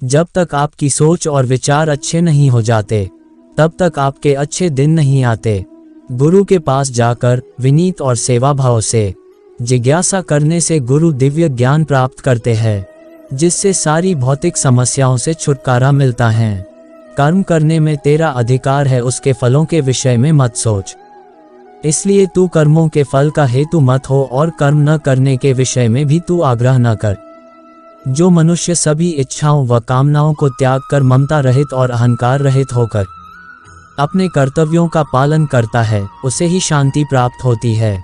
जब तक आपकी सोच और विचार अच्छे नहीं हो जाते, तब तक आपके अच्छे दिन नहीं आते। गुरु के पास जाकर विनीत और सेवा भाव से जिज्ञासा करने से गुरु दिव्य ज्ञान प्राप्त करते हैं, जिससे सारी भौतिक समस्याओं से छुटकारा मिलता है। कर्म करने में तेरा अधिकार है, उसके फलों के विषय में मत सोच। इसलिए तू कर्मों के फल का हेतु मत हो और कर्म न करने के विषय में भी तू आग्रह न कर। जो मनुष्य सभी इच्छाओं व कामनाओं को त्याग कर ममता रहित और अहंकार रहित होकर अपने कर्तव्यों का पालन करता है, उसे ही शांति प्राप्त होती है।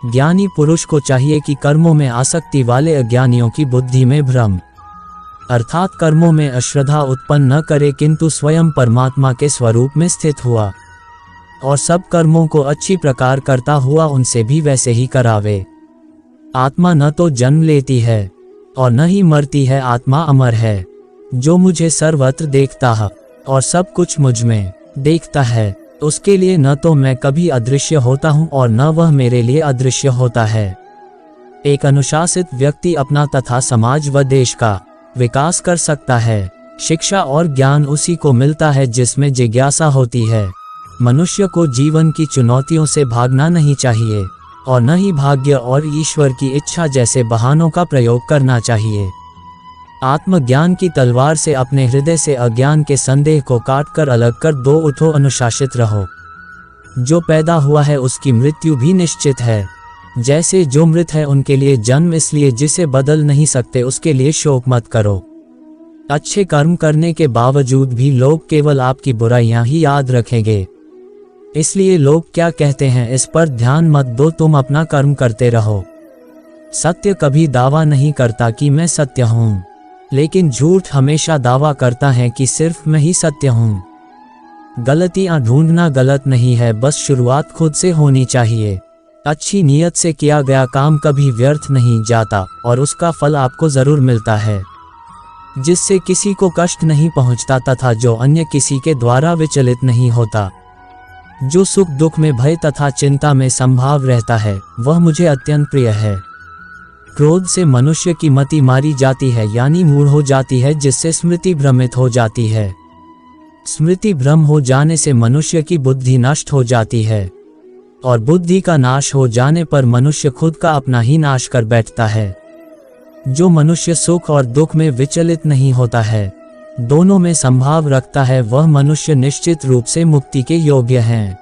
ज्ञानी पुरुष को चाहिए कि कर्मों में आसक्ति वाले अज्ञानियों की बुद्धि में भ्रम अर्थात कर्मों में अश्रद्धा उत्पन्न न करे, किंतु स्वयं परमात्मा के स्वरूप में स्थित हुआ और सब कर्मों को अच्छी प्रकार करता हुआ उनसे भी वैसे ही करावे। आत्मा न तो जन्म लेती है और न ही मरती है, आत्मा अमर है। जो मुझे सर्वत्र देखता है और सब कुछ मुझ में देखता है, उसके लिए न तो मैं कभी अदृश्य होता हूँ और न वह मेरे लिए अदृश्य होता है। एक अनुशासित व्यक्ति अपना तथा समाज व देश का विकास कर सकता है। शिक्षा और ज्ञान उसी को मिलता है जिसमें जिज्ञासा होती है। मनुष्य को जीवन की चुनौतियों से भागना नहीं चाहिए और न ही भाग्य और ईश्वर की इच्छा जैसे बहानों का प्रयोग करना चाहिए। आत्मज्ञान की तलवार से अपने हृदय से अज्ञान के संदेह को काटकर अलग कर दो, उठो, अनुशासित रहो। जो पैदा हुआ है उसकी मृत्यु भी निश्चित है। जैसे जो मृत है उनके लिए जन्म, इसलिए जिसे बदल नहीं सकते उसके लिए शोक मत करो। अच्छे कर्म करने के बावजूद भी लोग केवल आपकी बुराइयां ही याद रखेंगे, इसलिए लोग क्या कहते हैं इस पर ध्यान मत दो, तुम अपना कर्म करते रहो। सत्य कभी दावा नहीं करता कि मैं सत्य हूँ, लेकिन झूठ हमेशा दावा करता है कि सिर्फ मैं ही सत्य हूँ। गलतियाँ ढूंढना गलत नहीं है, बस शुरुआत खुद से होनी चाहिए। अच्छी नीयत से किया गया काम कभी व्यर्थ नहीं जाता और उसका फल आपको जरूर मिलता है, जिससे किसी को कष्ट नहीं पहुँचता तथा जो अन्य किसी के द्वारा विचलित नहीं होता। जो सुख दुख में, भय तथा चिंता में संभाव रहता है, वह मुझे अत्यंत प्रिय है। क्रोध से मनुष्य की मति मारी जाती है, यानी मूढ़ हो जाती है, जिससे स्मृति भ्रमित हो जाती है। स्मृति भ्रम हो जाने से मनुष्य की बुद्धि नष्ट हो जाती है और बुद्धि का नाश हो जाने पर मनुष्य खुद का अपना ही नाश कर बैठता है। जो मनुष्य सुख और दुख में विचलित नहीं होता है, दोनों में संभाव रखता है, वह मनुष्य निश्चित रूप से मुक्ति के योग्य हैं।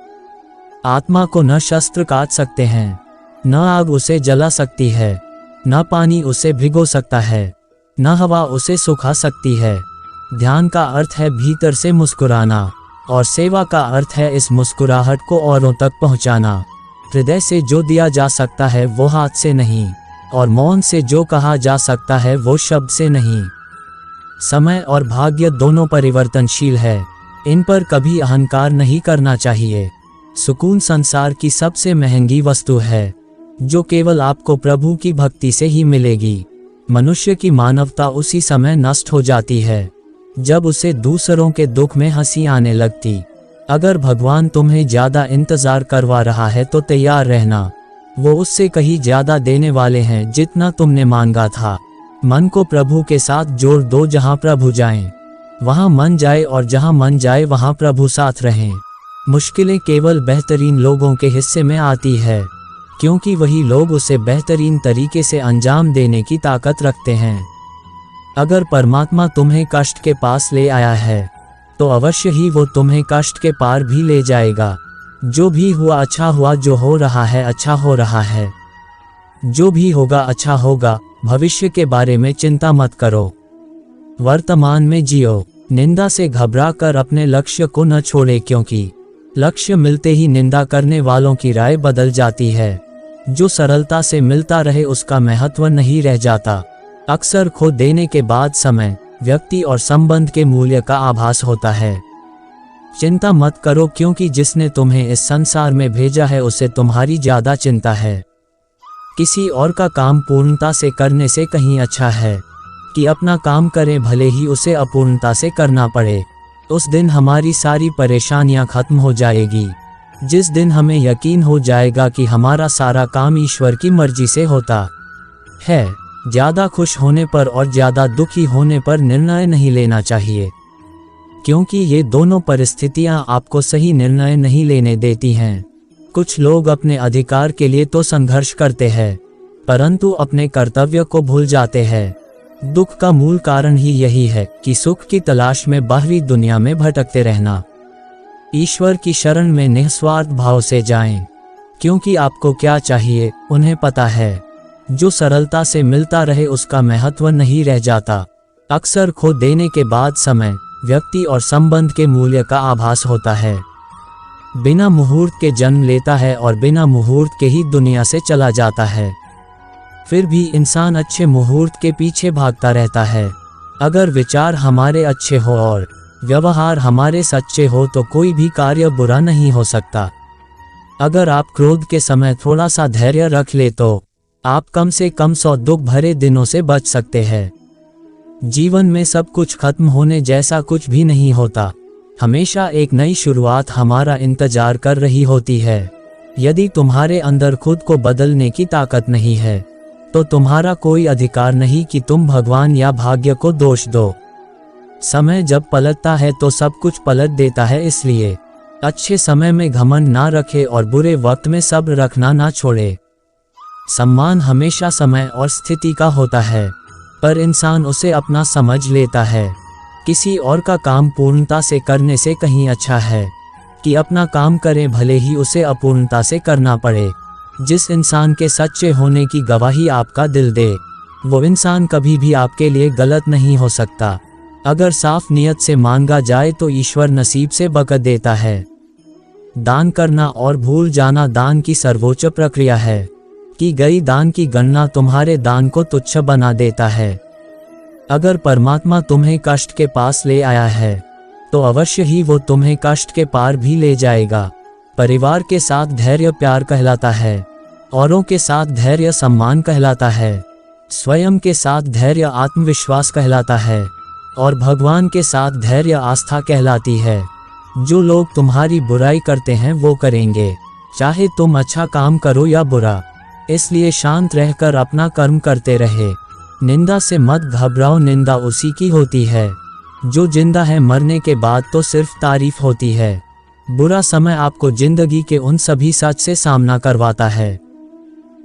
आत्मा को न शस्त्र काट सकते हैं, न आग उसे जला सकती है, न पानी उसे भिगो सकता है, न हवा उसे सुखा सकती है। ध्यान का अर्थ है भीतर से मुस्कुराना और सेवा का अर्थ है इस मुस्कुराहट को औरों तक पहुंचाना। हृदय से जो दिया जा सकता है वो हाथ से नहीं, और मौन से जो कहा जा सकता है वो शब्द से नहीं। समय और भाग्य दोनों परिवर्तनशील है, इन पर कभी अहंकार नहीं करना चाहिए। सुकून संसार की सबसे महंगी वस्तु है, जो केवल आपको प्रभु की भक्ति से ही मिलेगी। मनुष्य की मानवता उसी समय नष्ट हो जाती है जब उसे दूसरों के दुख में हंसी आने लगती। अगर भगवान तुम्हें ज्यादा इंतजार करवा रहा है तो तैयार रहना, वो उससे कहीं ज्यादा देने वाले हैं जितना तुमने मांगा था। मन को प्रभु के साथ जोड़ दो, जहाँ प्रभु जाएं वहाँ मन जाए और जहाँ मन जाए वहाँ प्रभु साथ रहें। मुश्किलें केवल बेहतरीन लोगों के हिस्से में आती है, क्योंकि वही लोग उसे बेहतरीन तरीके से अंजाम देने की ताकत रखते हैं। अगर परमात्मा तुम्हें कष्ट के पास ले आया है तो अवश्य ही वो तुम्हें कष्ट के पार भी ले जाएगा। जो भी हुआ अच्छा हुआ, जो हो रहा है अच्छा हो रहा है, जो भी होगा अच्छा होगा। भविष्य के बारे में चिंता मत करो, वर्तमान में जियो। निंदा से घबरा कर अपने लक्ष्य को न छोड़े, क्योंकि लक्ष्य मिलते ही निंदा करने वालों की राय बदल जाती है। जो सरलता से मिलता रहे उसका महत्व नहीं रह जाता। अक्सर खो देने के बाद समय, व्यक्ति और संबंध के मूल्य का आभास होता है। चिंता मत करो, क्योंकि जिसने तुम्हें इस संसार में भेजा है उसे तुम्हारी ज्यादा चिंता है। किसी और का काम पूर्णता से करने से कहीं अच्छा है कि अपना काम करें, भले ही उसे अपूर्णता से करना पड़े। उस दिन हमारी सारी परेशानियां खत्म हो जाएगी, जिस दिन हमें यकीन हो जाएगा कि हमारा सारा काम ईश्वर की मर्जी से होता है। ज्यादा खुश होने पर और ज्यादा दुखी होने पर निर्णय नहीं लेना चाहिए, क्योंकि ये दोनों परिस्थितियां आपको सही निर्णय नहीं लेने देती हैं। कुछ लोग अपने अधिकार के लिए तो संघर्ष करते हैं, परंतु अपने कर्तव्य को भूल जाते हैं। दुख का मूल कारण ही यही है कि सुख की तलाश में बाहरी दुनिया में भटकते रहना। ईश्वर की शरण में निस्वार्थ भाव से जाएं, क्योंकि आपको क्या चाहिए उन्हें पता है। जो सरलता से मिलता रहे उसका महत्व नहीं रह जाता। अक्सर खो देने के बाद समय, व्यक्ति और संबंध के मूल्य का आभास होता है। बिना मुहूर्त के जन्म लेता है और बिना मुहूर्त के ही दुनिया से चला जाता है। फिर भी इंसान अच्छे मुहूर्त के पीछे भागता रहता है। अगर विचार हमारे अच्छे हो और व्यवहार हमारे सच्चे हो तो कोई भी कार्य बुरा नहीं हो सकता। अगर आप क्रोध के समय थोड़ा सा धैर्य रख ले तो आप कम से कम 100 दुख भरे दिनों से बच सकते हैं। जीवन में सब कुछ खत्म होने जैसा कुछ भी नहीं होता। हमेशा एक नई शुरुआत हमारा इंतजार कर रही होती है। यदि तुम्हारे अंदर खुद को बदलने की ताकत नहीं है तो तुम्हारा कोई अधिकार नहीं कि तुम भगवान या भाग्य को दोष दो। समय जब पलटता है तो सब कुछ पलट देता है, इसलिए अच्छे समय में घमंड ना रखे और बुरे वक्त में सब्र रखना ना छोड़े। सम्मान हमेशा समय और स्थिति का होता है, पर इंसान उसे अपना समझ लेता है। किसी और का काम पूर्णता से करने से कहीं अच्छा है कि अपना काम करे, भले ही उसे अपूर्णता से करना पड़े। जिस इंसान के सच्चे होने की गवाही आपका दिल दे, वो इंसान कभी भी आपके लिए गलत नहीं हो सकता। अगर साफ नियत से मांगा जाए तो ईश्वर नसीब से बरकत देता है। दान करना और भूल जाना दान की सर्वोच्च प्रक्रिया है। की गई दान की गणना तुम्हारे दान को तुच्छ बना देता है। अगर परमात्मा तुम्हें कष्ट के पास ले आया है तो अवश्य ही वो तुम्हें कष्ट के पार भी ले जाएगा। परिवार के साथ धैर्य प्यार कहलाता है, औरों के साथ धैर्य सम्मान कहलाता है, स्वयं के साथ धैर्य आत्मविश्वास कहलाता है और भगवान के साथ धैर्य आस्था कहलाती है। जो लोग तुम्हारी बुराई करते हैं वो करेंगे, चाहे तुम अच्छा काम करो या बुरा। इसलिए शांत रहकर अपना कर्म करते रहे। निंदा से मत घबराओ, निंदा उसी की होती है जो जिंदा है। मरने के बाद तो सिर्फ तारीफ होती है। बुरा समय आपको जिंदगी के उन सभी सच से सामना करवाता है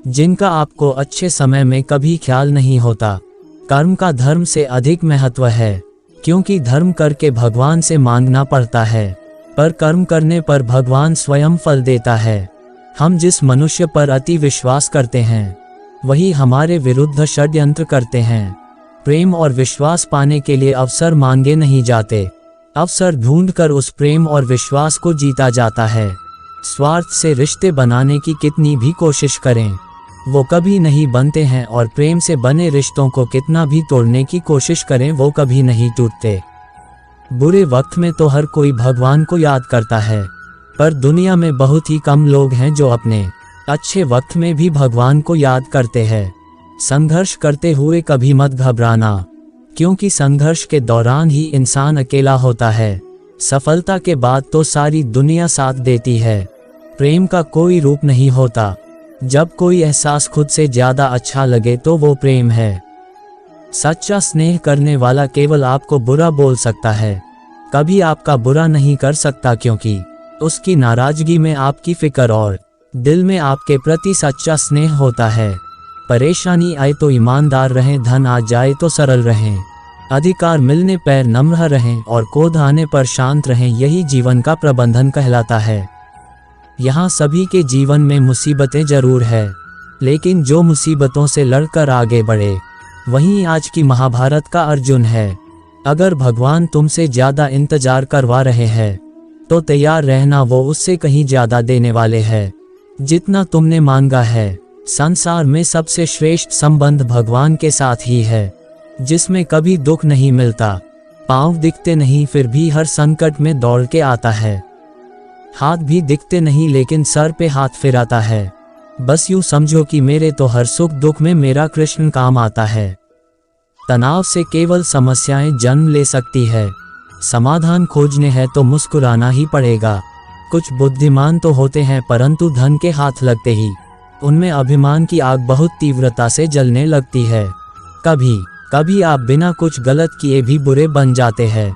जिनका आपको अच्छे समय में कभी ख्याल नहीं होता। कर्म का धर्म से अधिक महत्व है, क्योंकि धर्म करके भगवान से मांगना पड़ता है, पर कर्म करने पर भगवान स्वयं फल देता है। हम जिस मनुष्य पर अति विश्वास करते हैं वही हमारे विरुद्ध षड्यंत्र करते हैं। प्रेम और विश्वास पाने के लिए अवसर मांगे नहीं जाते, अवसर ढूंढकर उस प्रेम और विश्वास को जीता जाता है। स्वार्थ से रिश्ते बनाने की कितनी भी कोशिश करें वो कभी नहीं बनते हैं, और प्रेम से बने रिश्तों को कितना भी तोड़ने की कोशिश करें वो कभी नहीं टूटते। बुरे वक्त में तो हर कोई भगवान को याद करता है, पर दुनिया में बहुत ही कम लोग हैं जो अपने अच्छे वक्त में भी भगवान को याद करते हैं। संघर्ष करते हुए कभी मत घबराना, क्योंकि संघर्ष के दौरान ही इंसान अकेला होता है। सफलता के बाद तो सारी दुनिया साथ देती है। प्रेम का कोई रूप नहीं होता। जब कोई एहसास खुद से ज्यादा अच्छा लगे तो वो प्रेम है। सच्चा स्नेह करने वाला केवल आपको बुरा बोल सकता है, कभी आपका बुरा नहीं कर सकता, क्योंकि उसकी नाराजगी में आपकी फिक्र और दिल में आपके प्रति सच्चा स्नेह होता है। परेशानी आए तो ईमानदार रहें, धन आ जाए तो सरल रहें, अधिकार मिलने पर नम्र रहें और क्रोध आने पर शांत रहें। यही जीवन का प्रबंधन कहलाता है। यहाँ सभी के जीवन में मुसीबतें जरूर है, लेकिन जो मुसीबतों से लड़कर आगे बढ़े वहीं आज की महाभारत का अर्जुन है। अगर भगवान तुमसे ज्यादा इंतजार करवा रहे हैं तो तैयार रहना, वो उससे कहीं ज्यादा देने वाले हैं जितना तुमने मांगा है। संसार में सबसे श्रेष्ठ संबंध भगवान के साथ ही है, जिसमें कभी दुख नहीं मिलता। पांव दिखते नहीं फिर भी हर संकट में दौड़ के आता है, हाथ भी दिखते नहीं लेकिन सर पे हाथ फिराता है। बस यूं समझो कि मेरे तो हर सुख दुख में मेरा कृष्ण काम आता है। तनाव से केवल समस्याएं जन्म ले सकती है, समाधान खोजने हैं तो मुस्कुराना ही पड़ेगा। कुछ बुद्धिमान तो होते हैं परंतु धन के हाथ लगते ही उनमें अभिमान की आग बहुत तीव्रता से जलने लगती है। कभी कभी आप बिना कुछ गलत किए भी बुरे बन जाते हैं,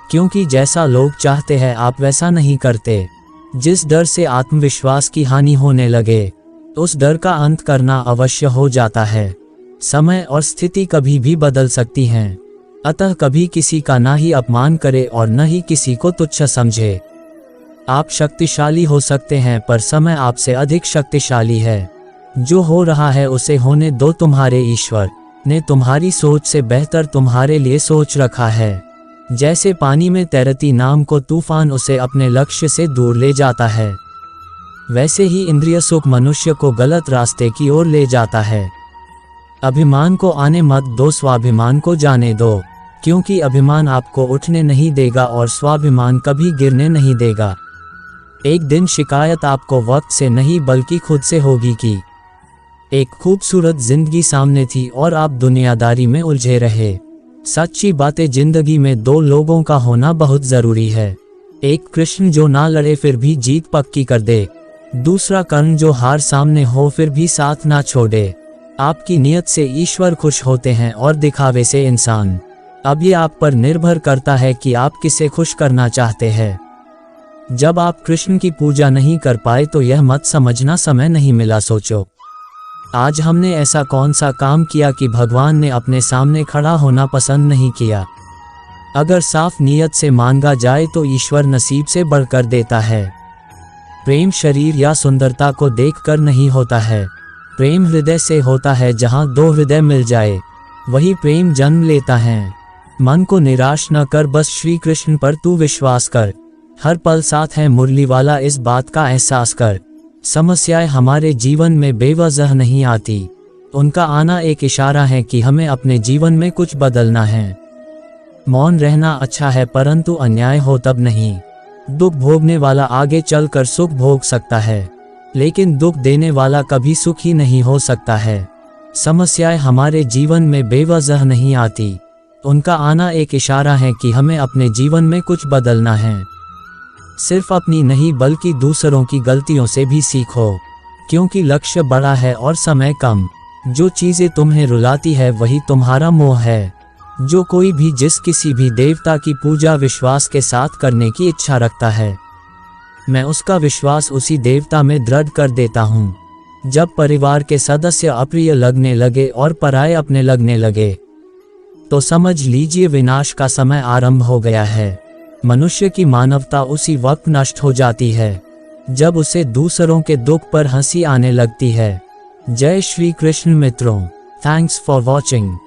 क्योंकि जैसा लोग चाहते हैं आप वैसा नहीं करते। जिस डर से आत्मविश्वास की हानि होने लगे, उस डर का अंत करना अवश्य हो जाता है। समय और स्थिति कभी भी बदल सकती हैं, अतः कभी किसी का ना ही अपमान करे और न ही किसी को तुच्छ समझे। आप शक्तिशाली हो सकते हैं, पर समय आपसे अधिक शक्तिशाली है। जो हो रहा है उसे होने दो, तुम्हारे ईश्वर ने तुम्हारी सोच से बेहतर तुम्हारे लिए सोच रखा है। जैसे पानी में तैरती नाव को तूफान उसे अपने लक्ष्य से दूर ले जाता है, वैसे ही इंद्रिय सुख मनुष्य को गलत रास्ते की ओर ले जाता है। अभिमान को आने मत दो, स्वाभिमान को जाने दो, क्योंकि अभिमान आपको उठने नहीं देगा और स्वाभिमान कभी गिरने नहीं देगा। एक दिन शिकायत आपको वक्त से नहीं बल्कि खुद से होगी कि एक खूबसूरत जिंदगी सामने थी और आप दुनियादारी में उलझे रहे। सच्ची बातें, जिंदगी में दो लोगों का होना बहुत जरूरी है। एक कृष्ण जो ना लड़े फिर भी जीत पक्की कर दे, दूसरा कर्ण जो हार सामने हो फिर भी साथ ना छोड़े। आपकी नियत से ईश्वर खुश होते हैं और दिखावे से इंसान। अब ये आप पर निर्भर करता है कि आप किसे खुश करना चाहते हैं। जब आप कृष्ण की पूजा नहीं कर पाए तो यह मत समझना समय नहीं मिला। सोचो, आज हमने ऐसा कौन सा काम किया कि भगवान ने अपने सामने खड़ा होना पसंद नहीं किया। अगर साफ नियत से मांगा जाए तो ईश्वर नसीब से बढ़कर देता है। प्रेम शरीर या सुंदरता को देखकर नहीं होता है, प्रेम हृदय से होता है। जहाँ दो हृदय मिल जाए वही प्रेम जन्म लेता है। मन को निराश न कर, बस श्री कृष्ण पर तू विश्वास कर। हर पल साथ है मुरली वाला, इस बात का एहसास कर। समस्याएं हमारे जीवन में बेवजह नहीं आती, उनका आना एक इशारा है कि हमें अपने जीवन में कुछ बदलना है। मौन रहना अच्छा है, परंतु अन्याय हो तब नहीं। दुख भोगने वाला आगे चलकर सुख भोग सकता है, लेकिन दुख देने वाला कभी सुखी नहीं हो सकता है। समस्याएं हमारे जीवन में बेवजह नहीं आती, उनका आना एक इशारा है कि हमें अपने जीवन में कुछ बदलना है। सिर्फ अपनी नहीं बल्कि दूसरों की गलतियों से भी सीखो, क्योंकि लक्ष्य बड़ा है और समय कम। जो चीज़ें तुम्हें रुलाती है वही तुम्हारा मोह है। जो कोई भी जिस किसी भी देवता की पूजा विश्वास के साथ करने की इच्छा रखता है, मैं उसका विश्वास उसी देवता में दृढ़ कर देता हूँ। जब परिवार के सदस्य अप्रिय लगने लगे और पराये अपने लगने लगे, तो समझ लीजिए विनाश का समय आरंभ हो गया है। मनुष्य की मानवता उसी वक्त नष्ट हो जाती है जब उसे दूसरों के दुख पर हंसी आने लगती है। जय श्री कृष्ण मित्रों, थैंक्स फॉर वॉचिंग।